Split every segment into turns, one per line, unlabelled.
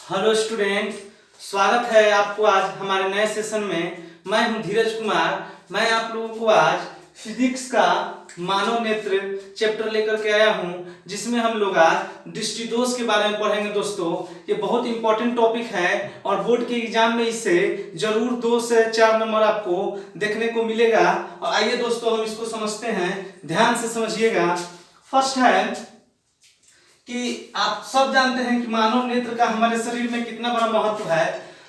Hello student, स्वागत है आपको आज हमारे नए सेशन में। मैं हूं धीरज कुमार। मैं आप लोगों को आज फिजिक्स का मानव नेत्र चैप्टर लेकर के आया हूं, जिसमें हम लोग आज दृष्टिदोष के बारे में पढ़ेंगे। दोस्तों, ये बहुत इंपॉर्टेंट टॉपिक है और बोर्ड के एग्जाम में इससे जरूर 2 से 4 नंबर आपको देखने को मिलेगा। और आइए दोस्तों, हम इसको समझते हैं, ध्यान से समझिएगा। फर्स्ट है कि आप सब जानते हैं कि मानव नेत्र का हमारे शरीर में कितना बड़ा महत्व है।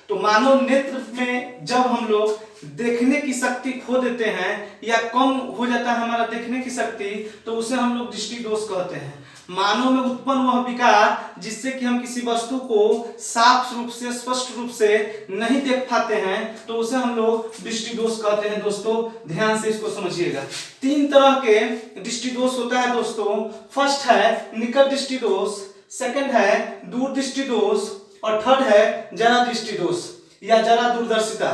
तो मानव नेत्र में जब हम लोग देखने की शक्ति खो देते हैं या कम हो जाता है हमारा देखने की शक्ति, तो उसे हम लोग दृष्टि दोष कहते हैं। मानव में उत्पन्न वह विकार जिससे कि हम किसी वस्तु को साफ रूप से, स्पष्ट रूप से नहीं देख पाते हैं, तो उसे हम लोग दृष्टि दोष कहते हैं। दोस्तों, ध्यान से इसको समझिएगा। 3 तरह के दृष्टि दोष होता है दोस्तों। फर्स्ट है निकट दृष्टि दोष, सेकंड है दूर दृष्टि दोष और थर्ड है जरा दृष्टि दोष या जरा दूरदर्शिता।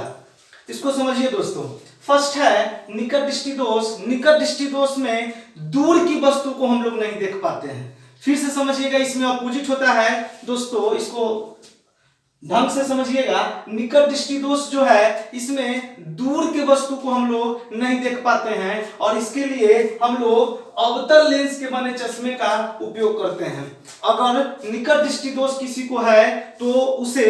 इसको समझिए दोस्तों। फर्स्ट है निकट दृष्टि दोष। निकट दृष्टि दोष में दूर की वस्तु को हम लोग नहीं देख पाते हैं। फिर से समझिएगा, इसमें अपोजिट होता है दोस्तों, इसको ढंग से समझिएगा। निकट दृष्टि दोष जो है, इसमें दूर के वस्तु को हम लोग नहीं देख पाते हैं और इसके लिए हम लोग अवतल लेंस के बने चश्मे का उपयोग करते हैं। अगर निकट दृष्टि दोष किसी को है तो उसे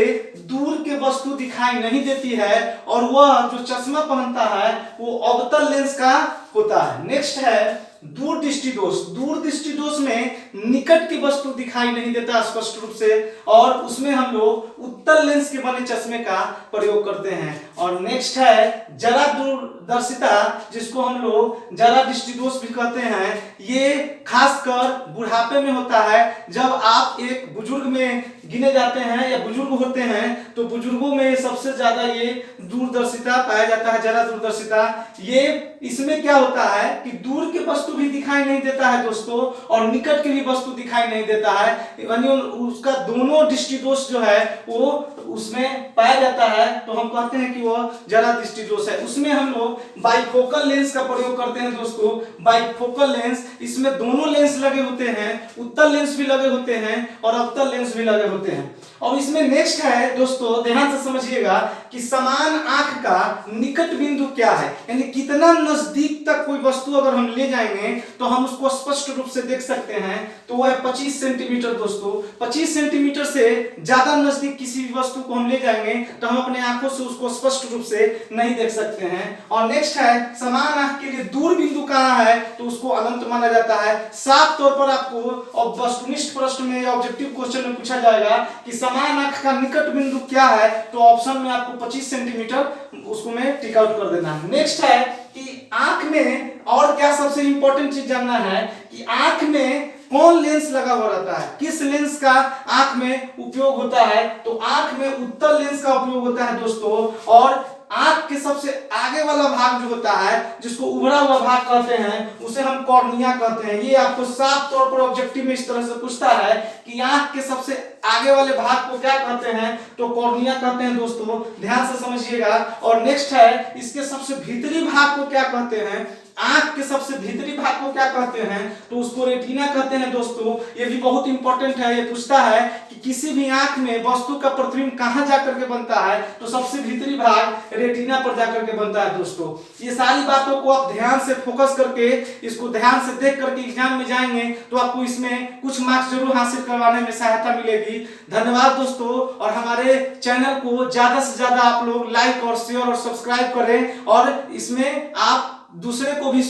दूर के वस्तु दिखाई नहीं देती है और वह जो चश्मा पहनता है वो अवतल लेंस का होता है। नेक्स्ट है दूर दृष्टि दोष। दूर दृष्टि दोष में निकट की वस्तु दिखाई नहीं देता स्पष्ट रूप से और उसमें हम लोग उत्तल लेंस के बने चश्मे का प्रयोग करते हैं। और नेक्स्ट है जरा दूरदर्शिता, जिसको हम लोग जरा दृष्टि दोष भी कहते हैं। ये खासकर बुढ़ापे में होता है। जब आप एक बुजुर्ग में गिने जाते हैं या बुजुर्ग होते हैं तो बुजुर्गों में सबसे ज्यादा ये दूरदर्शिता पाया जाता है, जरा दूरदर्शिता। ये इसमें क्या होता है कि दूर की वस्तु भी दिखाई नहीं देता है दोस्तों और निकट की भी वस्तु दिखाई नहीं देता है, यानी उसका दोनों दृष्टि दोष जो है वो उसमें पाया जाता है। तो हम कहते हैं कि वह जरा दृष्टि दोष है। उसमें हम लोग बाइफोकल लेंस का प्रयोग करते हैं दोस्तों। बाइफोकल लेंस, इसमें दोनों लेंस लगे होते हैं, उत्तल लेंस भी लगे होते हैं और अवतल लेंस भी लगे होते हैं। और इसमें नेक्स्ट है दोस्तों, ध्यान से समझिएगा कि समान आंख का निकट बिंदु क्या है, यानी कितना नजदीक तक कोई वस्तु अगर हम ले जाएंगे तो हम उसको स्पष्ट रूप से देख सकते हैं, तो वह है 25 सेंटीमीटर दोस्तों। 25 सेंटीमीटर से ज्यादा नजदीक किसी भी वस्तु को हम ले जाएंगे तो हम अपने आंखों से उसको स्पष्ट रूप से नहीं देख सकते हैं। और नेक्स्ट है समान आंख के लिए दूर बिंदु कहां है, तो उसको अनंत माना जाता है। साफ तौर पर आपको वस्तुनिष्ठ प्रश्न में या ऑब्जेक्टिव क्वेश्चन में पूछा जाएगा कि समान आंख का निकट बिंदु क्या है, तो ऑप्शन में आपको 25 सेंटीमीटर उसको में टिक आउट कर देना है। नेक्स्ट है कि आंख में और क्या सबसे इंपॉर्टेंट चीज जानना है कि आंख में कौन लेंस लगा हुआ रहता है, किस लेंस का आंख में उपयोग होता है, तो आंख में उत्तल लेंस का उपयोग होता है दोस्तों। और आंख के सबसे आगे वाला भाग जो होता है, जिसको उभरा हुआ भाग कहते हैं, उसे हम कॉर्निया कहते हैं। ये आपको साफ तौर पर ऑब्जेक्टिव में इस तरह से पूछता है कि आंख के सबसे आगे वाले भाग को क्या कहते हैं, तो कॉर्निया कहते हैं दोस्तों। ध्यान से समझिएगा। और नेक्स्ट है इसके सबसे भीतरी भाग को क्या कहते हैं, आंख के सबसे भीतरी भाग को क्या कहते हैं, तो उसको रेटिना कहते हैं दोस्तों। ये भी बहुत इंपॉर्टेंट है। ये पूछता है कि किसी भी आंख में वस्तु का प्रतिबिंब कहां जाकर के बनता है, तो सबसे भीतरी भाग रेटिना पर जाकर के बनता है दोस्तों। ये सारी बातों को आप ध्यान से फोकस करके, इसको ध्यान से देख करके एग्जाम में जाएंगे तो आपको इसमें कुछ मार्क्स जरूर हासिल करवाने में सहायता मिलेगी। धन्यवाद दोस्तों। और हमारे चैनल को ज्यादा से ज्यादा आप लोग लाइक और शेयर और सब्सक्राइब करें और इसमें आप दूसरे को भी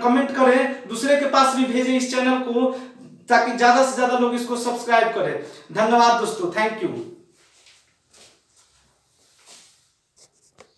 कमेंट करें, दूसरे के पास भी भेजें इस चैनल को, ताकि ज्यादा से ज्यादा लोग इसको सब्सक्राइब करें। धन्यवाद दोस्तों, थैंक यू।